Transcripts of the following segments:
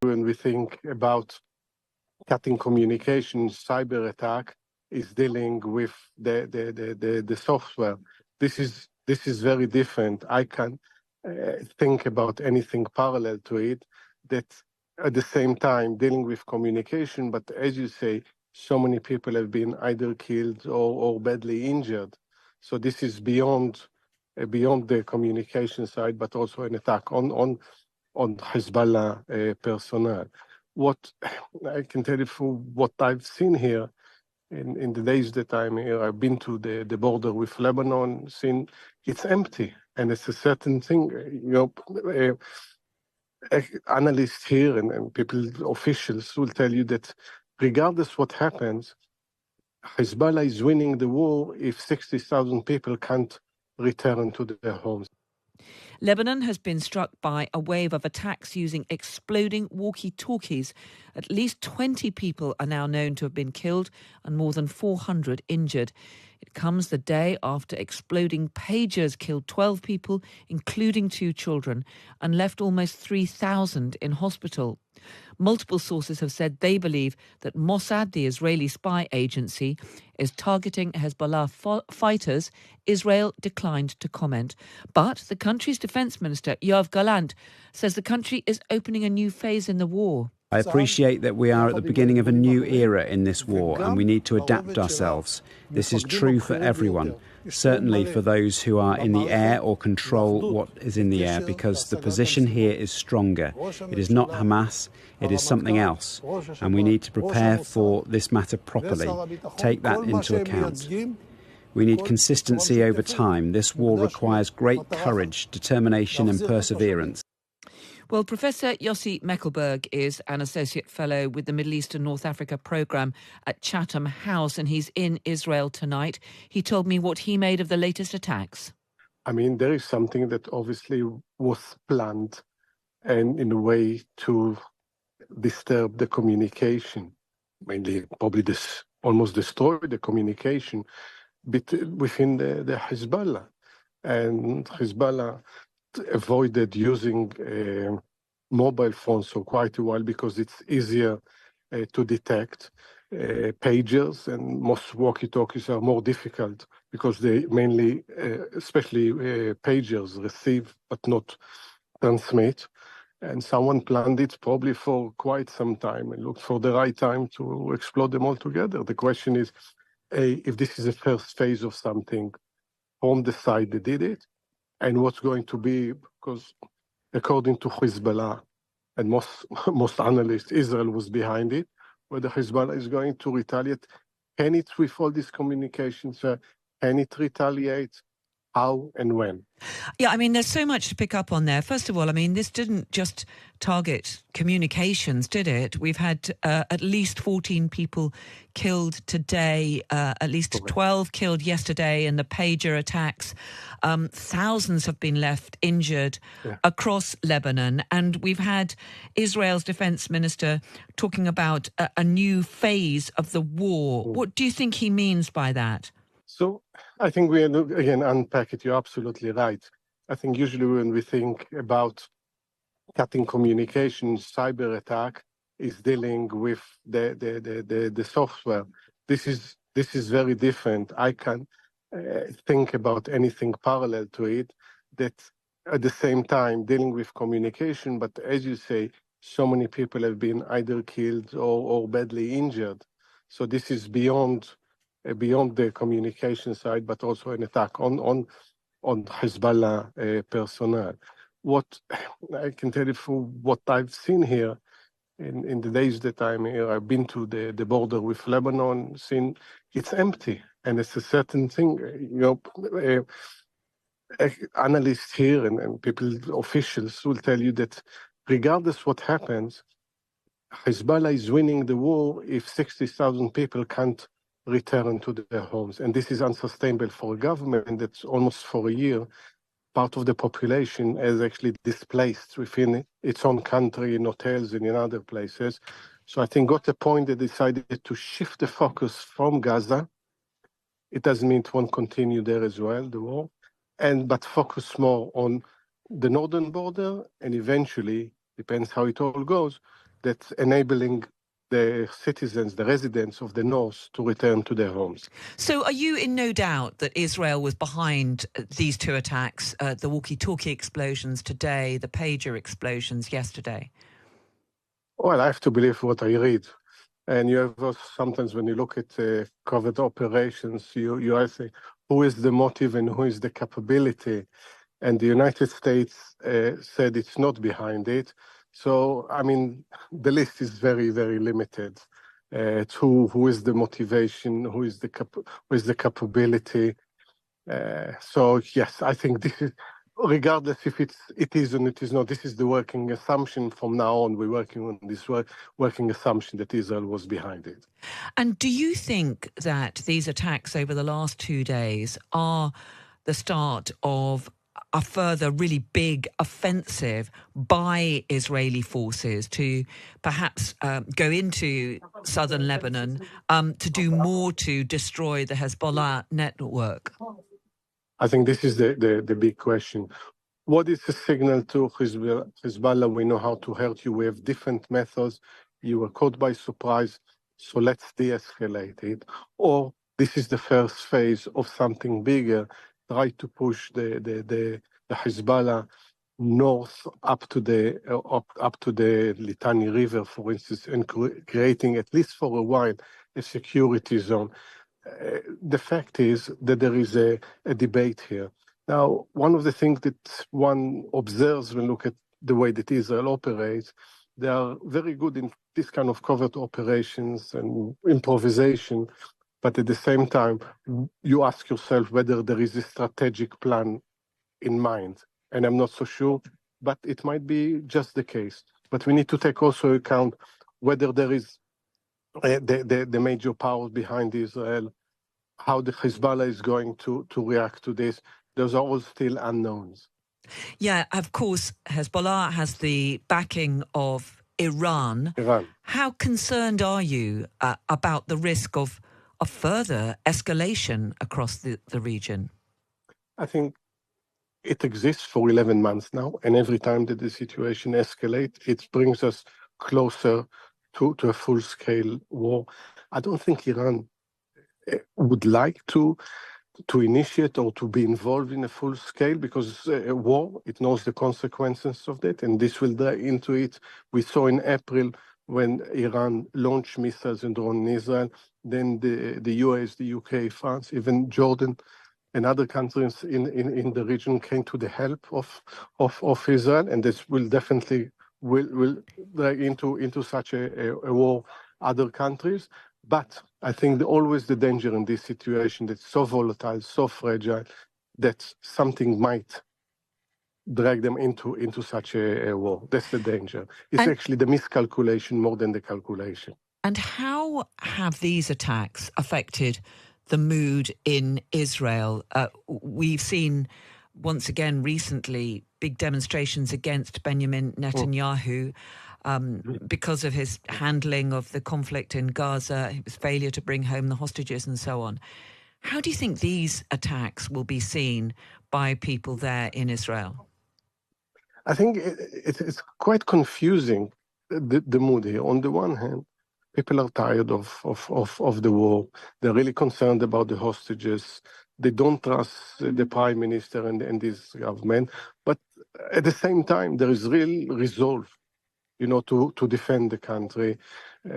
when we think about cutting communications, cyber attack is dealing with the software. This is very different. I can think about anything parallel to it that at the same time dealing with communication, but as you say, so many people have been either killed or badly injured. So this is beyond the communication side, but also an attack on Hezbollah personnel. What I can tell you for what I've seen here in the days that I'm here, I've been to the border with Lebanon, seen it's empty. And it's a certain thing, analysts here and people, officials will tell you that regardless what happens, Hezbollah is winning the war if 60,000 people can't return to their homes. Lebanon has been struck by a wave of attacks using exploding walkie-talkies. At least 20 people are now known to have been killed and more than 400 injured. It comes the day after exploding pagers killed 12 people, including 2 children, and left almost 3,000 in hospital. Multiple sources have said they believe that Mossad, the Israeli spy agency, is targeting Hezbollah fighters. Israel declined to comment. But the country's defence minister, Yoav Gallant, says the country is opening a new phase in the war. I appreciate that we are at the beginning of a new era in this war and we need to adapt ourselves. This is true for everyone, certainly for those who are in the air or control what is in the air, because the position here is stronger. It is not Hamas, it is something else, and we need to prepare for this matter properly, take that into account. We need consistency over time. This war requires great courage, determination and perseverance. Well, Professor Yossi Meckelberg is an Associate Fellow with the Middle East and North Africa Programme at Chatham House, and he's in Israel tonight. He told me what he made of the latest attacks. I mean, there is something that obviously was planned and in a way to disturb the communication, mainly probably almost destroy the communication within the Hezbollah. And Hezbollah avoided using mobile phones for quite a while because it's easier to detect. Pagers and most walkie-talkies are more difficult because they mainly, especially pagers, receive but not transmit. And someone planned it probably for quite some time and looked for the right time to explode them all together. The question is, if this is the first phase of something, from the side that did it, and what's going to be, because according to Hezbollah and most analysts, Israel was behind it, whether Hezbollah is going to retaliate. Can it, with all these communications, can it retaliate? How and when? Yeah, I mean, there's so much to pick up on there. First of all, I mean, this didn't just target communications, did it? We've had at least 14 people killed today, at least 12 killed yesterday in the pager attacks. Thousands have been left injured across Lebanon. And we've had Israel's defense minister talking about a new phase of the war. What do you think he means by that? So I think we, again, unpack it. You're absolutely right. I think usually when we think about cutting communications, cyber attack is dealing with the software. This is very different. I can think about anything parallel to it that at the same time dealing with communication, but as you say, so many people have been either killed or badly injured. So this is beyond the communication side, but also an attack on Hezbollah personnel. What I can tell you for what I've seen here in the days that I'm here, I've been to the border with Lebanon, seen it's empty. And it's a certain thing, analysts here and people, officials will tell you that regardless what happens, Hezbollah is winning the war if 60,000 people can't return to their homes. And this is unsustainable for a government that's almost for a year, part of the population is actually displaced within its own country, in hotels and in other places. So I think got the point they decided to shift the focus from Gaza. It doesn't mean it won't continue there as well, the war, but focus more on the northern border and eventually, depends how it all goes, that's enabling the citizens, the residents of the north, to return to their homes. So are you in no doubt that Israel was behind these two attacks, the walkie-talkie explosions today, the pager explosions yesterday? Well, I have to believe what I read. And you have also, sometimes when you look at covert operations, you are saying who is the motive and who is the capability. And the United States said it's not behind it. So, I mean, the list is very, very limited. To who is the motivation, who is the capability. So, yes, I think this is, regardless if it is or it is not, this is the working assumption from now on. We're working on this working assumption that Israel was behind it. And do you think that these attacks over the last 2 days are the start of a further really big offensive by Israeli forces to perhaps go into southern Lebanon to do more to destroy the Hezbollah network? I think this is the big question. What is the signal to Hezbollah? We know how to hurt you. We have different methods. You were caught by surprise, so let's de-escalate it. Or this is the first phase of something bigger. Try to push the Hezbollah north up to the Litani River, for instance, and creating, at least for a while, a security zone. The fact is that there is a debate here. Now, one of the things that one observes when look at the way that Israel operates, they are very good in this kind of covert operations and improvisation, but at the same time, you ask yourself whether there is a strategic plan in mind. And I'm not so sure, but it might be just the case. But we need to take also account whether there is the major powers behind Israel, how the Hezbollah is going to react to this. Those are all still unknowns. Yeah, of course, Hezbollah has the backing of Iran. How concerned are you about the risk of a further escalation across the region? I think it exists for 11 months now, and every time that the situation escalates, it brings us closer to a full-scale war. I don't think Iran would like to initiate or to be involved in a full scale, because a war, it knows the consequences of that, and this will dive into it. We saw in April when Iran launched missiles and drones in Israel, then the US, the UK, France, even Jordan and other countries in the region came to the help of Israel, and this will definitely will drag into such a war other countries. But I think always the danger in this situation that's so volatile, so fragile, that something might drag them into such a war. That's the danger. It's actually the miscalculation more than the calculation. And how have these attacks affected the mood in Israel? We've seen, once again recently, big demonstrations against Benjamin Netanyahu because of his handling of the conflict in Gaza, his failure to bring home the hostages and so on. How do you think these attacks will be seen by people there in Israel? I think it's quite confusing, the mood here. On the one hand, people are tired of the war. They're really concerned about the hostages. They don't trust the prime minister and his government. But at the same time, there is real resolve, to defend the country.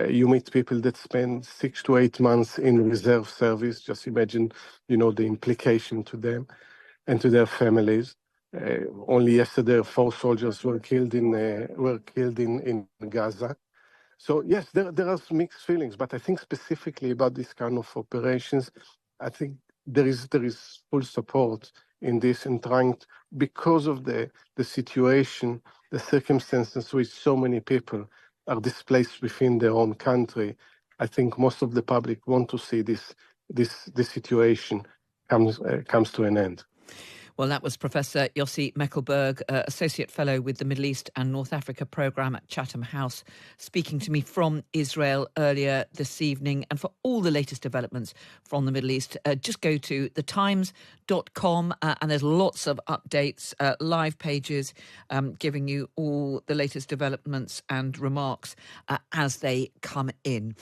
You meet people that spend 6 to 8 months in reserve service. Just imagine, the implication to them and to their families. Only yesterday, 4 soldiers were killed in Gaza. So yes, there are mixed feelings, but I think specifically about this kind of operations, I think there is full support in this, and trying to, because of the situation, the circumstances with so many people are displaced within their own country. I think most of the public want to see this situation comes to an end. Well, that was Professor Yossi Meckelberg, Associate Fellow with the Middle East and North Africa Programme at Chatham House, speaking to me from Israel earlier this evening. And for all the latest developments from the Middle East, just go to thetimes.com and there's lots of updates, live pages giving you all the latest developments and remarks as they come in.